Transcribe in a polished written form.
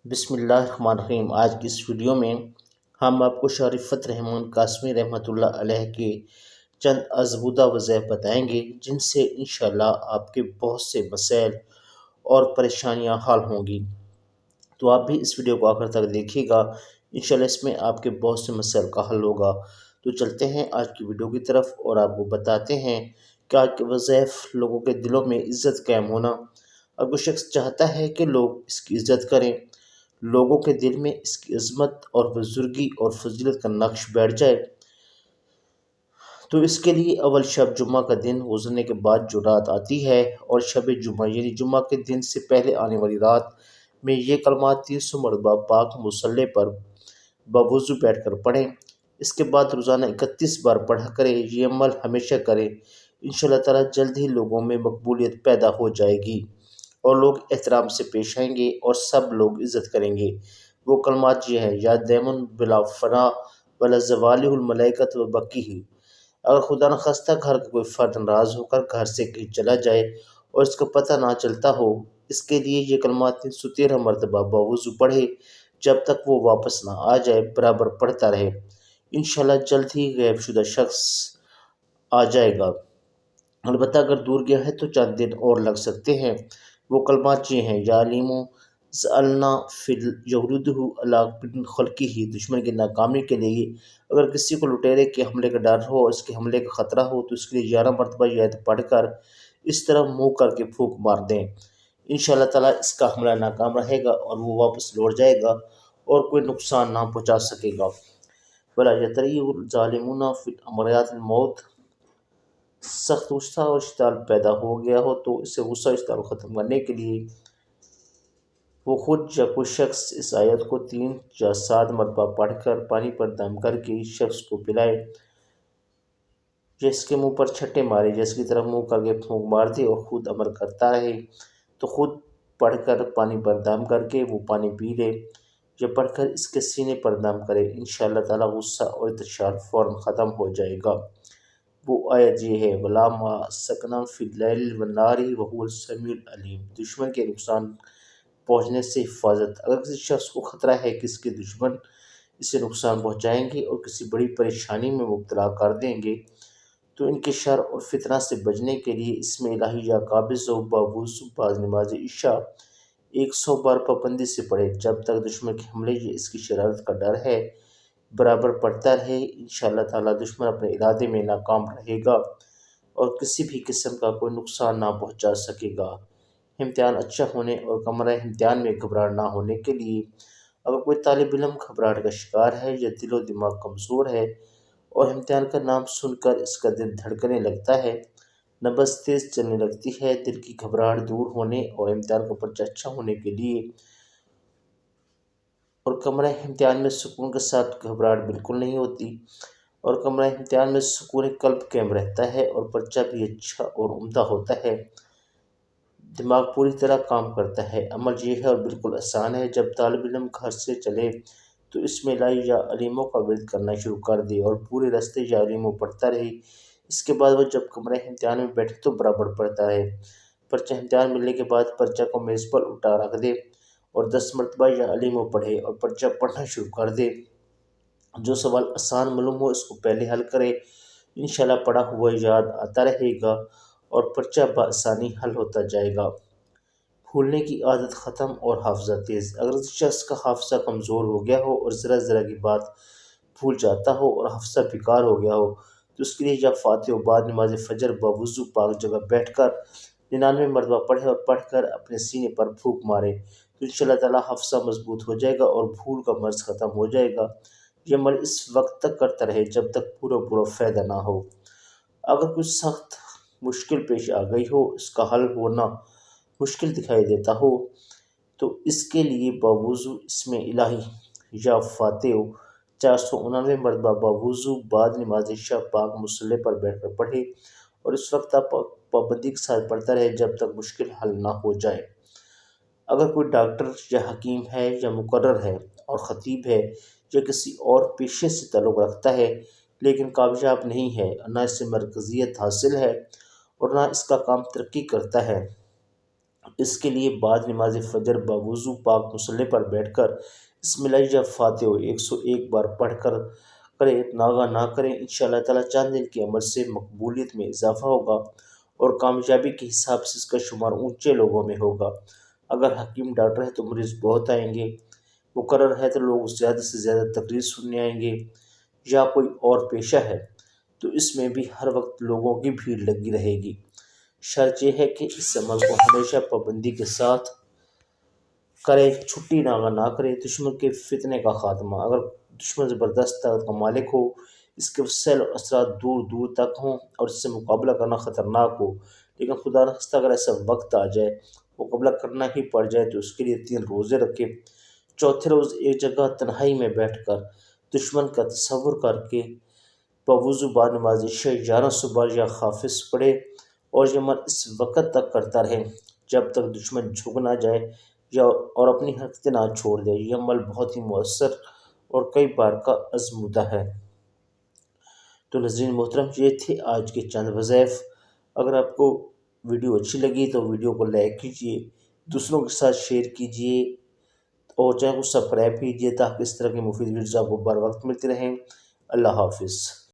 بسم اللہ الرحمن الرحیم۔ آج کی اس ویڈیو میں ہم آپ کو شارفت رحمان قاسمی رحمۃ اللہ علیہ کے چند ازبودہ وظائف بتائیں گے جن سے انشاءاللہ آپ کے بہت سے مسائل اور پریشانیاں حل ہوں گی۔ تو آپ بھی اس ویڈیو کو آخر تک دیکھیے گا، انشاءاللہ اس میں آپ کے بہت سے مسائل کا حل ہوگا۔ تو چلتے ہیں آج کی ویڈیو کی طرف اور آپ کو بتاتے ہیں کہ آج کے وظائف لوگوں کے دلوں میں عزت قائم ہونا۔ اگر کوئی شخص چاہتا ہے کہ لوگ اس کی عزت کریں، لوگوں کے دل میں اس کی عظمت اور بزرگی اور فضیلت کا نقش بیٹھ جائے، تو اس کے لیے اول شب جمعہ کا دن گزرنے کے بعد جو رات آتی ہے اور شب جمعہ یعنی جمعہ کے دن سے پہلے آنے والی رات میں یہ کلمات 300 مرتبہ پاک مصلی پر بوضو بیٹھ کر پڑھیں۔ اس کے بعد روزانہ 31 بار پڑھا کریں۔ یہ عمل ہمیشہ کریں، انشاءاللہ تعالی جلد ہی لوگوں میں مقبولیت پیدا ہو جائے گی اور لوگ احترام سے پیش آئیں گے اور سب لوگ عزت کریں گے۔ وہ کلمات یہ ہیں: یا دیمن بلا فنا ولا زوالہ الملائکۃ و بقیہ۔ اگر خدا نخواستہ گھر کا کوئی فرد ناراض ہو کر گھر سے کہیں چلا جائے اور اس کا پتہ نہ چلتا ہو، اس کے لیے یہ کلمات 313 مرتبہ بوضو پڑھے جب تک وہ واپس نہ آ جائے، برابر پڑھتا رہے، انشاءاللہ جلد ہی غائب شدہ شخص آ جائے گا۔ البتہ اگر دور گیا ہے تو چند دن اور لگ سکتے ہیں۔ وہ کلمات یہ ہیں: یا علیم زعلنا فی یغردہ علی من خلقہ۔ دشمن کی ناکامی کے لیے اگر کسی کو لٹیرے کے حملے کا ڈر ہو اور اس کے حملے کا خطرہ ہو تو اس کے لیے 11 مرتبہ یہ آیت پڑھ کر اس طرح منہ کر کے پھونک مار دیں، انشاءاللہ تعالیٰ اس کا حملہ ناکام رہے گا اور وہ واپس لوٹ جائے گا اور کوئی نقصان نہ پہنچا سکے گا۔ ولا یطریح الظالمون فی امرات الموت۔ سخت غصہ اور اشتعال پیدا ہو گیا ہو تو اسے غصہ اشتعال کو ختم کرنے کے لیے وہ خود یا کوئی شخص اس آیت کو 3 یا 7 مرتبہ پڑھ کر پانی پر دم کر کے اس شخص کو پلائے، یا اس کے منہ پر چھٹے مارے، یا اس کی طرف منہ کر کے پھونک مار دے اور خود عمل کرتا رہے تو خود پڑھ کر پانی پر دم کر کے وہ پانی پی لے، یا پڑھ کر اس کے سینے پر دم کرے، انشاءاللہ تعالی غصہ اور اتشال فوراً ختم ہو جائے گا۔ وہ آیت یہ ہے: وَلَا مَا سَكْنَ فِي اللَّيْلِ وَالنَّهَارِ وَهُوَ السَّمِيعُ الْعَلِيمُ۔ دشمن کے نقصان پہنچنے سے حفاظت۔ اگر کسی شخص کو خطرہ ہے کہ اس کے دشمن اسے نقصان پہنچائیں گے اور کسی بڑی پریشانی میں مبتلا کر دیں گے تو ان کے شر اور فتنہ سے بچنے کے لیے اسم الہی یا قابض و بوضو بعد نماز عشاء 100 بار پابندی سے پڑھے جب تک دشمن کے حملے یا اس کی شرارت کا ڈر ہے، برابر پڑھتا رہے، انشاءاللہ تعالی دشمن اپنے ارادے میں ناکام رہے گا اور کسی بھی قسم کا کوئی نقصان نہ پہنچا سکے گا۔ امتحان اچھا ہونے اور کمرہ امتحان میں گھبراہٹ نہ ہونے کے لیے اگر کوئی طالب علم گھبراہٹ کا شکار ہے یا دل و دماغ کمزور ہے اور امتحان کا نام سن کر اس کا دل دھڑکنے لگتا ہے، نبض تیز چلنے لگتی ہے، دل کی گھبراہٹ دور ہونے اور امتحان کا پرچہ اچھا ہونے کے لیے اور کمرہ امتحان میں سکون کے ساتھ گھبراہٹ بالکل نہیں ہوتی اور کمرہ امتحان میں سکون قلب قائم رہتا ہے اور پرچہ بھی اچھا اور عمدہ ہوتا ہے، دماغ پوری طرح کام کرتا ہے۔ عمل یہ ہے اور بالکل آسان ہے: جب طالب علم گھر سے چلے تو اسم الہی یا علیموں کا ورد کرنا شروع کر دے اور پورے راستے یا علیموں پڑھتا رہے۔ اس کے بعد وہ جب کمرہ امتحان میں بیٹھے تو برابر پڑھتا رہے۔ پرچہ امتحان ملنے کے بعد پرچہ کو میز پر اٹھا رکھ دے اور 10 مرتبہ یا علیموں پڑھے اور پرچہ پڑھنا شروع کر دے۔ جو سوال آسان معلوم ہو اس کو پہلے حل کرے، انشاءاللہ پڑھا ہوا یاد آتا رہے گا اور پرچہ بآسانی حل ہوتا جائے گا۔ بھولنے کی عادت ختم اور حافظہ تیز۔ اگر اس شخص کا حافظہ کمزور ہو گیا ہو اور ذرا ذرا کی بات بھول جاتا ہو اور حافظہ بیکار ہو گیا ہو تو اس کے لیے یا فاتحہ و بعد نماز فجر بوضو پاک جگہ بیٹھ کر 99 مرتبہ پڑھے اور پڑھ کر اپنے سینے پر پھونک مارے تو انشاءاللہ تعالی حافظہ مضبوط ہو جائے گا اور بھول کا مرض ختم ہو جائے گا۔ یہ عمل اس وقت تک کرتا رہے جب تک پورا فائدہ نہ ہو۔ اگر کوئی سخت مشکل پیش آ گئی ہو، اس کا حل ہونا مشکل دکھائی دیتا ہو تو اس کے لیے بوضو اسم الہی یا فاتحہ 499 مرتبہ بوضو بعد نماز عشاء پاک مصلی پر بیٹھ کر پڑھے اور اس وقت تک پابندی کے ساتھ پڑھتا رہے جب تک مشکل حل نہ ہو جائے۔ اگر کوئی ڈاکٹر یا حکیم ہے یا مقرر ہے اور خطیب ہے یا کسی اور پیشے سے تعلق رکھتا ہے لیکن کامیاب نہیں ہے، نہ اس سے مرکزیت حاصل ہے اور نہ اس کا کام ترقی کرتا ہے، اس کے لیے بعد نماز فجر باوضو پاک مصلی پر بیٹھ کر بسم اللہ یا فاتحہ 101 بار پڑھ کر کرے، ناغہ نہ کریں، انشاءاللہ تعالیٰ چاند دن کے عمل سے مقبولیت میں اضافہ ہوگا اور کامیابی کے حساب سے اس کا شمار اونچے لوگوں میں ہوگا۔ اگر حکیم ڈاکٹر ہے تو مریض بہت آئیں گے، مقرر ہے تو لوگ زیادہ سے زیادہ تقریر سننے آئیں گے، یا کوئی اور پیشہ ہے تو اس میں بھی ہر وقت لوگوں کی بھیڑ لگی رہے گی۔ شرط یہ ہے کہ اس عمل کو ہمیشہ پابندی کے ساتھ کرے، چھٹی ناغہ نہ کرے۔ دشمن کے فتنے کا خاتمہ: اگر دشمن زبردست طاقت کا مالک ہو، اس کے وسائل اور اثرات دور دور تک ہوں اور اس سے مقابلہ کرنا خطرناک ہو، لیکن خدا نخواستہ اگر ایسا وقت آ جائے مقابلہ کرنا ہی پڑ جائے تو اس کے لیے 3 روزے رکھے، چوتھے روز ایک جگہ تنہائی میں بیٹھ کر دشمن کا تصور کر کے باوضو بعد نماز عشاء 11 صبح یا حافظ پڑھے اور یہ عمل اس وقت تک کرتا رہے جب تک دشمن جھک نہ جائے اور اپنی حرکتیں نہ چھوڑ دے۔ یہ عمل بہت ہی مؤثر اور کئی بار کا آزمودہ ہے۔ تو ناظرین محترم، یہ تھے آج کے چند وظائف۔ اگر آپ کو ویڈیو اچھی لگی تو ویڈیو کو لائک کیجیے، دوسروں کے ساتھ شیئر کیجیے اور چینل کو سبسکرائب کیجیے تاکہ اس طرح کی مفید ویڈیوز آپ کو بر وقت ملتی رہیں۔ اللہ حافظ۔